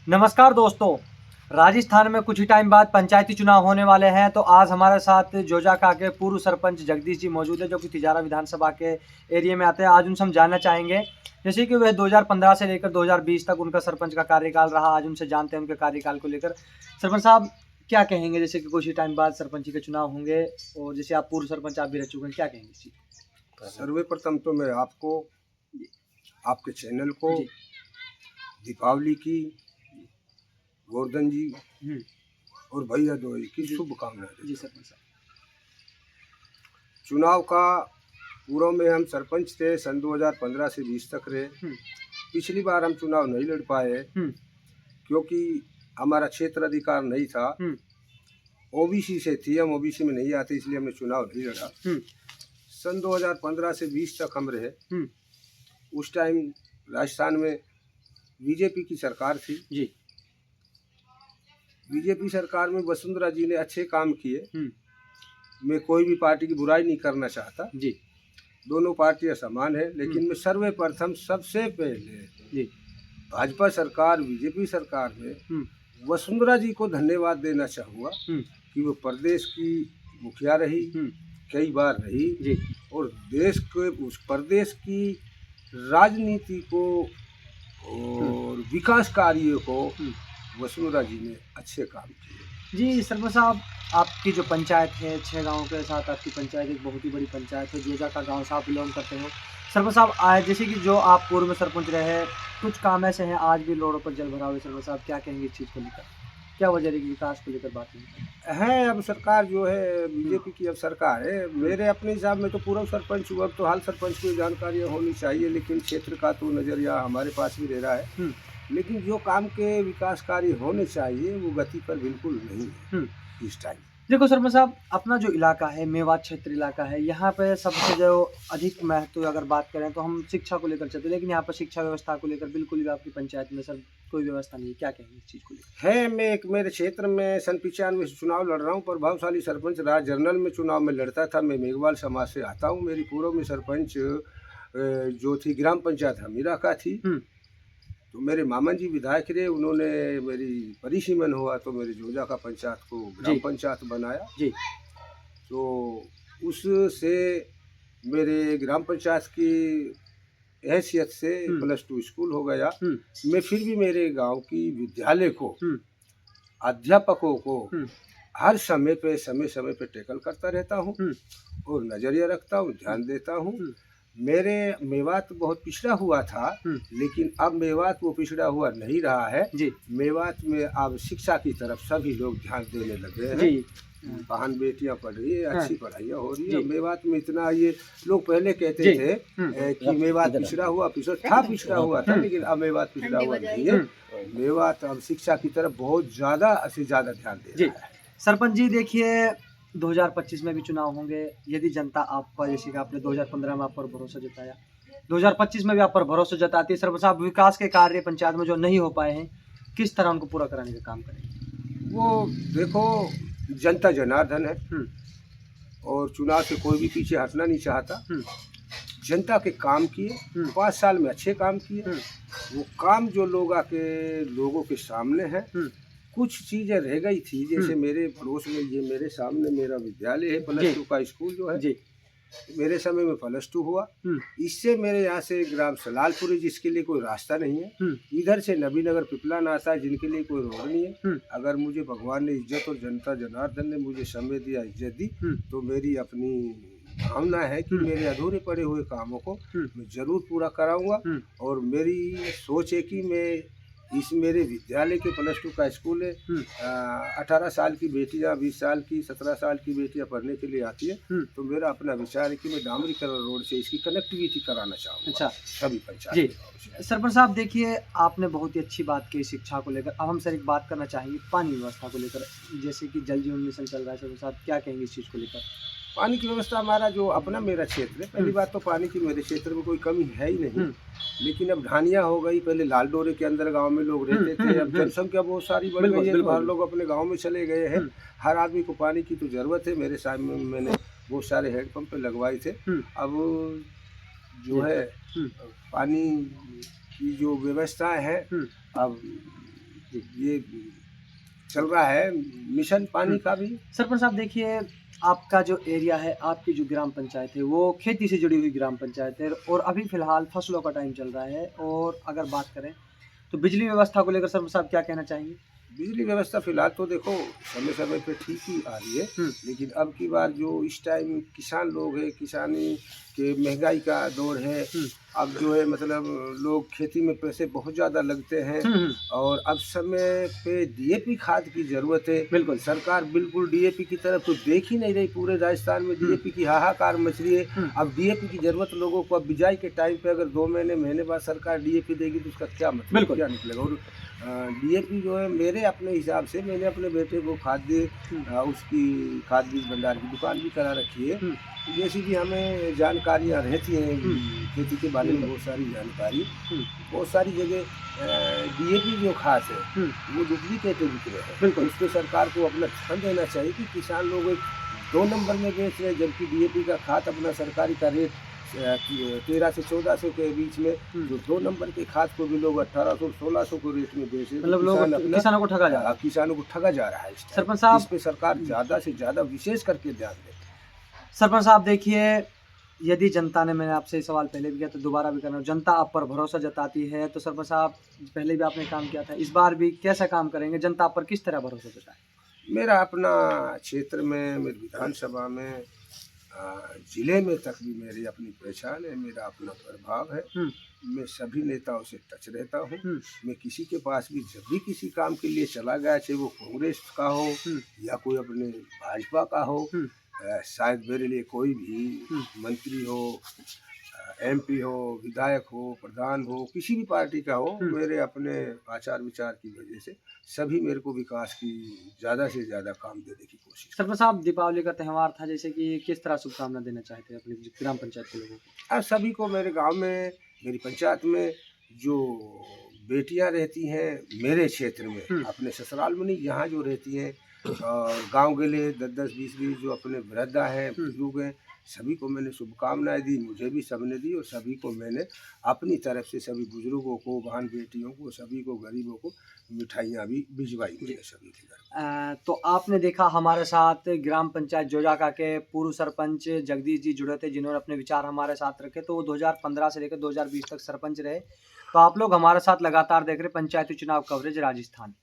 नमस्कार दोस्तों। राजस्थान में कुछ ही टाइम बाद पंचायती चुनाव होने वाले हैं, तो आज हमारे साथ जोजाका के पूर्व सरपंच जगदीश जी मौजूद है, जो कि तिजारा विधानसभा के एरिया में आते हैं। आज उनसे हम जानना चाहेंगे, जैसे कि वह 2015 से लेकर 2020 तक उनका सरपंच का कार्यकाल रहा। आज उनसे जानते हैं उनके कार्यकाल को लेकर। सरपंच साहब क्या कहेंगे, जैसे कि कुछ ही टाइम बाद सरपंची के चुनाव होंगे और जैसे आप पूर्व सरपंच आप भी रह चुके हैं, क्या कहेंगे इस चीज़ को? सर्वप्रथम तो मैं आपको, आपके चैनल को दीपावली की, गोवर्धन जी और भैया दोई की शुभकामनाएं। जी सरपंच साहब। चुनाव का पूर्व में हम सरपंच थे, सन 2015 से 20 तक रहे। पिछली बार हम चुनाव नहीं लड़ पाए क्योंकि हमारा क्षेत्र अधिकार नहीं था। ओबीसी से थी, हम ओबीसी में नहीं आते, इसलिए हमने चुनाव नहीं लड़ा। सन 2015 से 20 तक हम रहे। उस टाइम राजस्थान में बीजेपी की सरकार थी। जी। बीजेपी सरकार में वसुंधरा जी ने अच्छे काम किए। मैं कोई भी पार्टी की बुराई नहीं करना चाहता जी। दोनों पार्टियां समान है, लेकिन मैं सर्वप्रथम सबसे पहले भाजपा सरकार, बीजेपी सरकार में वसुंधरा जी को धन्यवाद देना चाहूँगा कि वो प्रदेश की मुखिया रही, कई बार रही जी। और देश के उस प्रदेश की राजनीति को और विकास कार्यों को वसुंधरा जी ने अच्छे काम किए। जी सरपंच साहब, आपकी जो पंचायत है 6 गांवों के साथ आपकी पंचायत एक बहुत ही बड़ी पंचायत है, जोजाका गांव से आप बिलोंग करते हो। सरपंच साहब आज जैसे कि जो आप पूर्व में सरपंच रहे, कुछ काम ऐसे हैं आज भी रोडों पर जल भराव है। सरपंच साहब क्या कहेंगे इस चीज़ को लेकर? क्या वजह है कि विकास को लेकर बात नहीं है? अब सरकार जो है बीजेपी की अब सरकार है। मेरे अपने हिसाब में तो पूर्व सरपंच हुआ, अब तो हाल सरपंच को जानकारी होनी चाहिए, लेकिन क्षेत्र का तो नज़रिया हमारे पास भी रह रहा है। लेकिन जो काम के विकास कार्य होने चाहिए वो गति पर बिल्कुल नहीं है इस टाइम। देखो सरपंच साहब, अपना जो इलाका है मेवात क्षेत्र इलाका है, यहाँ पे सबसे जो अधिक महत्व अगर बात करें तो हम शिक्षा को लेकर चलते हैं, लेकिन यहाँ पर शिक्षा व्यवस्था को लेकर बिल्कुल भी आपकी पंचायत में सर कोई व्यवस्था नहीं है। क्या कहेंगे इस चीज़ को लेकर? है, मैं एक मेरे क्षेत्र में सन 95 से चुनाव लड़ रहा हूँ। प्रभावशाली सरपंच राज जनरल में चुनाव में लड़ता था। मैं मेघवाल समाज से आता हूँ। मेरी पूर्व में सरपंच जो थी ग्राम पंचायत हमीरा का थी, तो मेरे मामा जी विधायक रहे, उन्होंने मेरी परिसीमन हुआ तो मेरे जोजाका पंचायत को ग्राम पंचायत बनाया जी। तो उससे मेरे ग्राम पंचायत की हैसियत से +2 स्कूल हो गया। मैं फिर भी मेरे गांव की विद्यालय को, अध्यापकों को हर समय पे टैकल करता रहता हूं और नजरिया रखता हूं, ध्यान देता हूं। मेरे मेवात बहुत पिछड़ा हुआ था, लेकिन अब मेवात वो पिछड़ा हुआ नहीं रहा है जी। मेवात में अब शिक्षा की तरफ सभी लोग ध्यान देने लगे हैं। बहन बेटियां पढ़ रही है, अच्छी पढ़ाइयाँ हो रही है। मेवात में इतना, ये लोग पहले कहते थे कि मेवात पिछड़ा हुआ था, लेकिन अब मेवात पिछड़ा हुआ नहीं है। मेवात अब शिक्षा की तरफ बहुत ज़्यादा से ज़्यादा ध्यान दे रहा है। सरपंच जी देखिए, 2025 में भी चुनाव होंगे। यदि जनता आप पर, जैसे कि आपने 2015 में आप पर भरोसा जताया, 2025 में भी आप पर भरोसा जताती है, सरपंच साहब विकास के कार्य पंचायत में जो नहीं हो पाए हैं, किस तरह उनको पूरा कराने का काम करेंगे? वो देखो, जनता जनार्दन है और चुनाव से कोई भी पीछे हटना नहीं चाहता। जनता के काम किए, 5 साल में अच्छे काम किए। वो काम जो लोगों के सामने है। कुछ चीज़ें रह गई थी, जैसे मेरे पड़ोस में ये मेरे सामने मेरा विद्यालय है, +2 का स्कूल जो है जी। मेरे समय में +2 हुआ। इससे मेरे यहाँ से ग्राम सलालपुरी, जिसके लिए कोई रास्ता नहीं है, इधर से नबीनगर पिपलान आता है, जिनके लिए कोई रोड नहीं है। अगर मुझे भगवान ने इज्जत और जनता जनार्दन ने मुझे समय दिया, इज्जत दी, तो मेरी अपनी भावना है कि मेरे अधूरे पड़े हुए कामों को मैं ज़रूर पूरा कराऊंगा। और मेरी सोच है कि मैं इस मेरे विद्यालय के +2 का स्कूल है, 18 साल की बेटियां, 20 साल की, 17 साल की बेटियां पढ़ने के लिए आती है। तो मेरा अपना विचार है कि मैं डामरीकरण रोड से इसकी कनेक्टिविटी कराना चाहूँगा। अच्छा, सभी पंचायत। सरपंच साहब देखिए, आपने बहुत ही अच्छी बात की शिक्षा को लेकर। अब हम सर एक बात करना चाहेंगे पानी व्यवस्था को लेकर, जैसे कि जल जीवन मिशन चल रहा है, सरपंच साहब क्या कहेंगे इस चीज़ को लेकर? पानी की व्यवस्था हमारा जो अपना मेरा क्षेत्र है, पहली बात तो पानी की मेरे क्षेत्र में कोई कमी है ही नहीं। लेकिन अब ढानियाँ हो गई, पहले लाल डोरे के अंदर गांव में लोग रहते थे, अब जनसंख्या बहुत सारी बढ़ गई है, तो हर लोग अपने गांव में चले गए हैं। हर आदमी को पानी की तो ज़रूरत है। मेरे सामने मैंने बहुत सारे हैंडपम्प लगवाए थे। अब जो है पानी की जो व्यवस्था है, अब जी। ये चल रहा है मिशन पानी का भी। सरपंच साहब देखिए, आपका जो एरिया है, आपकी जो ग्राम पंचायत है, वो खेती से जुड़ी हुई ग्राम पंचायत है और अभी फ़िलहाल फसलों का टाइम चल रहा है और अगर बात करें, तो बिजली व्यवस्था को लेकर सरपंच साहब क्या कहना चाहेंगे? बिजली व्यवस्था फ़िलहाल तो देखो समय-समय पे ठीक ही आ रही है, हुँ, लेकिन अब की बार जो इस टाइम किसान लोग हैं, किसानी के महँगाई का दौर है, हुँ, अब जो है मतलब लोग खेती में पैसे बहुत ज़्यादा लगते हैं हुँ, हुँ, और अब समय पे डीएपी खाद की ज़रूरत है। बिल्कुल। सरकार बिल्कुल डीएपी की तरफ तो देख ही नहीं रही, पूरे राजस्थान में हुँ, डीएपी की हाहाकार मच रही है। हुँ, अब डीएपी की ज़रूरत लोगों को अब बिजाई के टाइम पे अगर 2 महीने, महीने बाद सरकार डीएपी देगी तो उसका क्या मतलब, बिल्कुल। क्या निकलेगा? और डीएपी जो है मेरे अपने हिसाब से मैंने अपने बेटे को खाद्य हुँ, उसकी खाद बीज भंडार की दुकान भी करा रखी है। हुँ, जैसी भी हमें जानकारियाँ रहती हैं हुँ, खेती के बारे में बिल्कुल। बहुत सारी जानकारी, हुँ, बहुत सारी जगह डीएपी जो खाद है हुँ, वो डुप्लीकेट बिक रहे हैं। तो बिल्कुल। उस पे सरकार को अपना ध्यान देना चाहिए कि किसान लोग एक 2 नंबर में बेच रहे हैं, जबकि डीएपी का खाद अपना सरकारी का रेट 13 से 1400 के बीच में, हुँ, जो 2 नंबर के खाद को भी लोग 1800 1600 के रेट में बेच रहे हैं, तो मतलब लोग किसान अपना किसानों को ठगा जा रहा है। किसानों को ठगा जा रहा है इस टाइम। सरपंच इस साहब पे सरकार ज़्यादा से ज़्यादा विशेष करके ध्यान दे। सरपंच साहब देखिए, यदि जनता ने मैंने आपसे ये सवाल पहले भी किया तो दोबारा भी कर रहा हूँ, जनता आप पर भरोसा जताती है, तो सरपंच साहब पहले भी आपने काम किया था, इस बार भी कैसा काम करेंगे? जनता आप पर किस तरह भरोसा जताए? मेरा अपना क्षेत्र में, मेरी विधानसभा में, ज़िले में तक भी मेरी अपनी पहचान है, मेरा अपना प्रभाव है। हुँ, मैं सभी नेताओं से टच रहता हूँ। हुँ, मैं किसी के पास भी जब भी किसी काम के लिए चला गया, चाहे वो कांग्रेस का हो हुँ, या कोई अपने भाजपा का हो, हुँ, शायद मेरे लिए कोई भी हुँ, मंत्री हो, एमपी हो, विधायक हो, प्रधान हो, किसी भी पार्टी का हो, हुँ। मेरे अपने आचार विचार की वजह से सभी मेरे को विकास की ज़्यादा से ज़्यादा काम देने की कोशिश सरपंच करते हैं। साहब दीपावली का त्योहार था, जैसे कि किस तरह शुभकामना देना चाहते हैं अपनी ग्राम पंचायत के लोगों को? अब सभी को मेरे गांव में, मेरी पंचायत में जो बेटियां रहती हैं मेरे क्षेत्र में, हुँ, अपने ससुराल में नहीं, यहाँ जो रहती हैं और गांव के लिए 10-10, 20-20 जो अपने वृद्धा हैं, हुँ। बुजुर्ग हैं, सभी को मैंने शुभकामनाएं दी, मुझे भी सबने दी और सभी को मैंने अपनी तरफ से सभी बुजुर्गों को, बहन बेटियों को, सभी को, गरीबों को मिठाइयाँ भी भिजवाई जी। मैंने सभी के घर। तो आपने देखा हमारे साथ ग्राम पंचायत जोजाका के पूर्व सरपंच जगदीश जी जुड़े थे, जिन्होंने अपने विचार हमारे साथ रखे, तो वो 2015 से लेकर 2020 तक सरपंच रहे। तो आप लोग हमारे साथ लगातार देख रहे हैं पंचायती चुनाव कवरेज राजस्थान।